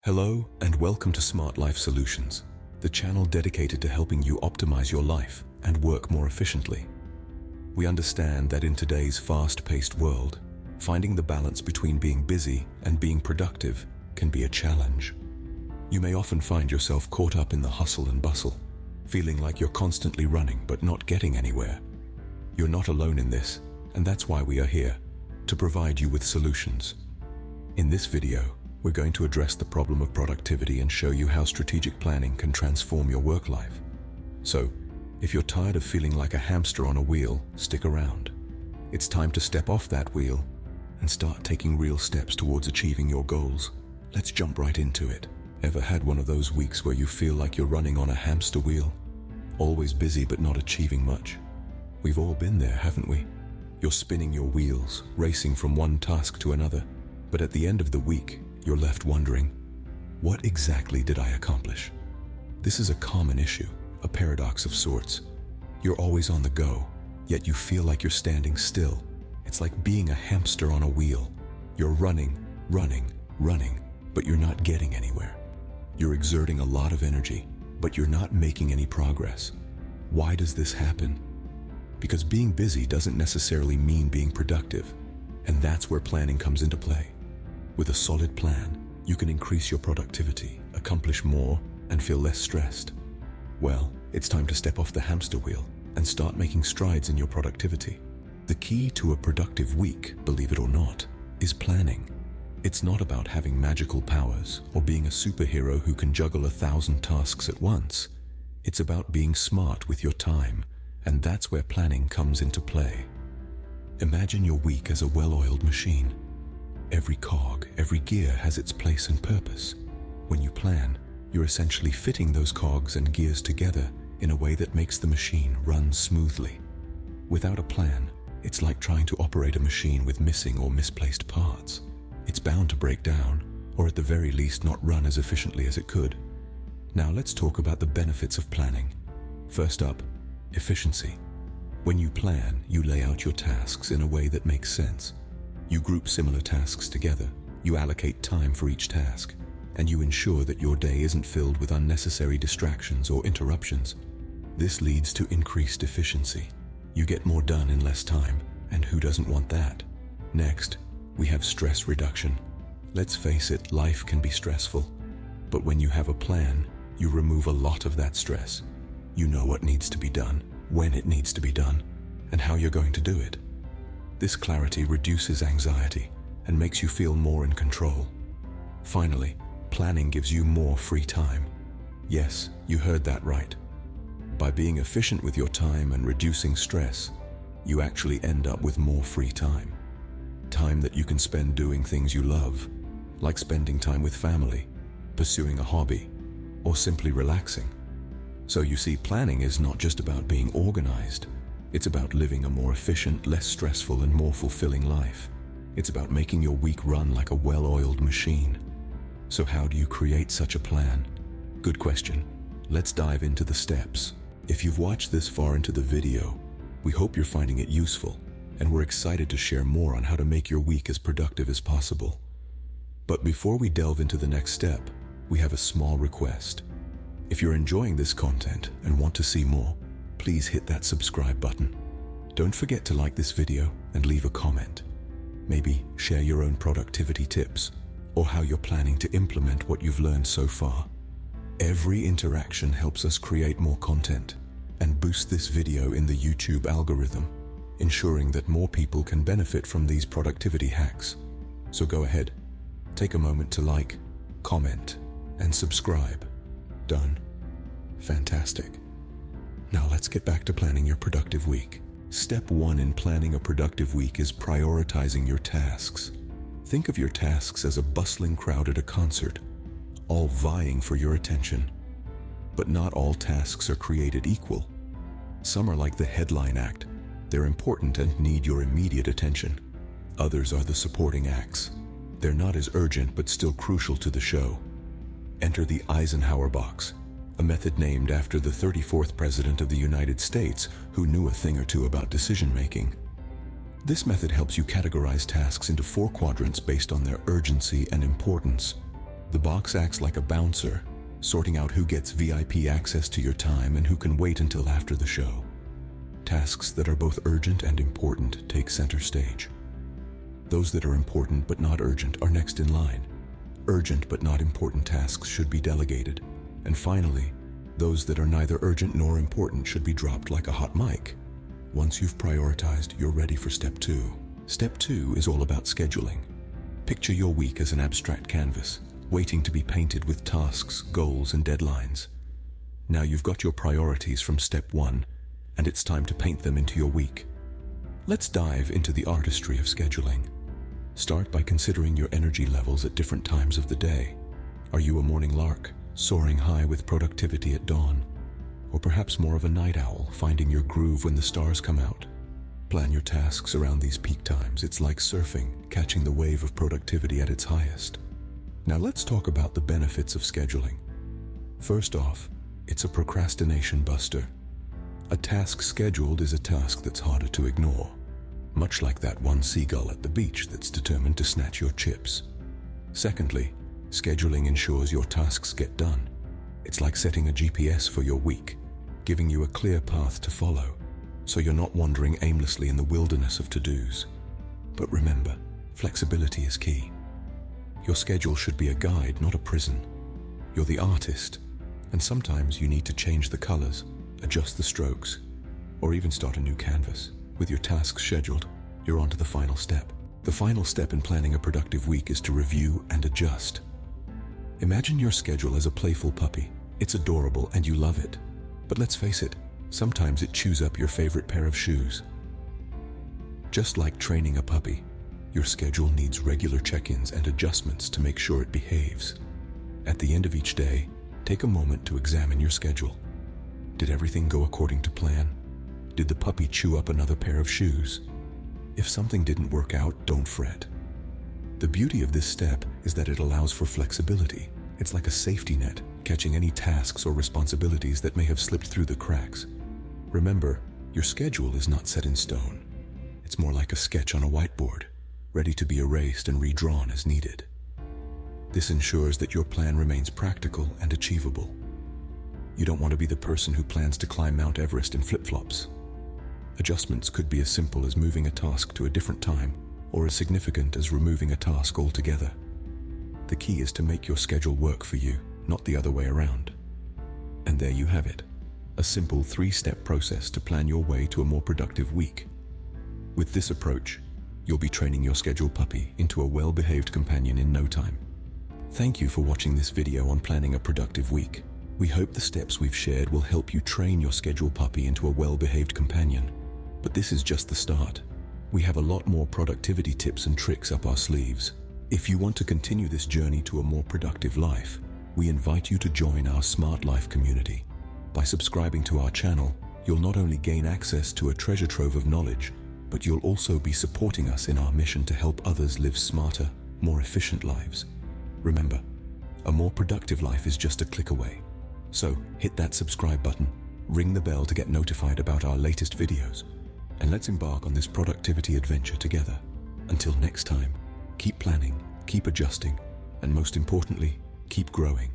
Hello and welcome to SmartLife Solutions, the channel dedicated to helping you optimize your life and work more efficiently. We understand that in today's fast-paced world, finding the balance between being busy and being productive can be a challenge. You may often find yourself caught up in the hustle and bustle, feeling like you're constantly running but not getting anywhere. You're not alone in this, and that's why we are here, to provide you with solutions. In this video, we're going to address the problem of productivity and show you how strategic planning can transform your work life. So, if you're tired of feeling like a hamster on a wheel, stick around. It's time to step off that wheel and start taking real steps towards achieving your goals. Let's jump right into it. Ever had one of those weeks where you feel like you're running on a hamster wheel? Always busy but not achieving much? We've all been there, haven't we? You're spinning your wheels, racing from one task to another, but at the end of the week, you're left wondering, what exactly did I accomplish? This is a common issue, a paradox of sorts. You're always on the go, yet you feel like you're standing still. It's like being a hamster on a wheel. You're running, but you're not getting anywhere. You're exerting a lot of energy, but you're not making any progress. Why does this happen? Because being busy doesn't necessarily mean being productive, and that's where planning comes into play. With a solid plan, you can increase your productivity, accomplish more, and feel less stressed. Well, it's time to step off the hamster wheel and start making strides in your productivity. The key to a productive week, believe it or not, is planning. It's not about having magical powers or being a superhero who can juggle 1,000 tasks at once. It's about being smart with your time, and that's where planning comes into play. Imagine your week as a well-oiled machine. Every cog, every gear has its place and purpose. When you plan, you're essentially fitting those cogs and gears together in a way that makes the machine run smoothly. Without a plan, it's like trying to operate a machine with missing or misplaced parts. It's bound to break down, or at the very least not run as efficiently as it could. Now let's talk about the benefits of planning. First up, efficiency. When you plan, you lay out your tasks in a way that makes sense. You group similar tasks together, you allocate time for each task, and you ensure that your day isn't filled with unnecessary distractions or interruptions. This leads to increased efficiency. You get more done in less time, and who doesn't want that? Next, we have stress reduction. Let's face it, life can be stressful, but when you have a plan, you remove a lot of that stress. You know what needs to be done, when it needs to be done, and how you're going to do it. This clarity reduces anxiety and makes you feel more in control. Finally, planning gives you more free time. Yes, you heard that right. By being efficient with your time and reducing stress, you actually end up with more free time. Time that you can spend doing things you love, like spending time with family, pursuing a hobby, or simply relaxing. So you see, planning is not just about being organized. It's about living a more efficient, less stressful, and more fulfilling life. It's about making your week run like a well-oiled machine. So how do you create such a plan? Good question. Let's dive into the steps. If you've watched this far into the video, we hope you're finding it useful, and we're excited to share more on how to make your week as productive as possible. But before we delve into the next step, we have a small request. If you're enjoying this content and want to see more, please hit that subscribe button. Don't forget to like this video and leave a comment. Maybe share your own productivity tips or how you're planning to implement what you've learned so far. Every interaction helps us create more content and boost this video in the YouTube algorithm, ensuring that more people can benefit from these productivity hacks. So go ahead, take a moment to like, comment, and subscribe. Done. Fantastic. Now let's get back to planning your productive week. Step 1 in planning a productive week is prioritizing your tasks. Think of your tasks as a bustling crowd at a concert, all vying for your attention. But not all tasks are created equal. Some are like the headline act. They're important and need your immediate attention. Others are the supporting acts. They're not as urgent but still crucial to the show. Enter the Eisenhower box, a method named after the 34th President of the United States who knew a thing or two about decision-making. This method helps you categorize tasks into 4 quadrants based on their urgency and importance. The box acts like a bouncer, sorting out who gets VIP access to your time and who can wait until after the show. Tasks that are both urgent and important take center stage. Those that are important but not urgent are next in line. Urgent but not important tasks should be delegated. And finally, those that are neither urgent nor important should be dropped like a hot mic. Once you've prioritized, you're ready for step 2. Step 2 is all about scheduling. Picture your week as an abstract canvas, waiting to be painted with tasks, goals, and deadlines. Now you've got your priorities from step 1, and it's time to paint them into your week. Let's dive into the artistry of scheduling. Start by considering your energy levels at different times of the day. Are you a morning lark, soaring high with productivity at dawn? Or perhaps more of a night owl, finding your groove when the stars come out? Plan your tasks around these peak times. It's like surfing, catching the wave of productivity at its highest. Now let's talk about the benefits of scheduling. First off, it's a procrastination buster. A task scheduled is a task that's harder to ignore, much like that one seagull at the beach that's determined to snatch your chips. Secondly, scheduling ensures your tasks get done. It's like setting a GPS for your week, giving you a clear path to follow, so you're not wandering aimlessly in the wilderness of to-dos. But remember, flexibility is key. Your schedule should be a guide, not a prison. You're the artist, and sometimes you need to change the colors, adjust the strokes, or even start a new canvas. With your tasks scheduled, you're on to the final step. The final step in planning a productive week is to review and adjust. Imagine your schedule as a playful puppy. It's adorable and you love it. But let's face it, sometimes it chews up your favorite pair of shoes. Just like training a puppy, your schedule needs regular check-ins and adjustments to make sure it behaves. At the end of each day, take a moment to examine your schedule. Did everything go according to plan? Did the puppy chew up another pair of shoes? If something didn't work out, don't fret. The beauty of this step is that it allows for flexibility. It's like a safety net, catching any tasks or responsibilities that may have slipped through the cracks. Remember, your schedule is not set in stone. It's more like a sketch on a whiteboard, ready to be erased and redrawn as needed. This ensures that your plan remains practical and achievable. You don't want to be the person who plans to climb Mount Everest in flip-flops. Adjustments could be as simple as moving a task to a different time, or as significant as removing a task altogether. The key is to make your schedule work for you, not the other way around. And there you have it, a simple 3-step process to plan your way to a more productive week. With this approach, you'll be training your schedule puppy into a well-behaved companion in no time. Thank you for watching this video on planning a productive week. We hope the steps we've shared will help you train your schedule puppy into a well-behaved companion. But this is just the start. We have a lot more productivity tips and tricks up our sleeves. If you want to continue this journey to a more productive life, we invite you to join our SmartLife community. By subscribing to our channel, you'll not only gain access to a treasure trove of knowledge, but you'll also be supporting us in our mission to help others live smarter, more efficient lives. Remember, a more productive life is just a click away. So hit that subscribe button, ring the bell to get notified about our latest videos, and let's embark on this productivity adventure together. Until next time, keep planning, keep adjusting, and most importantly, keep growing.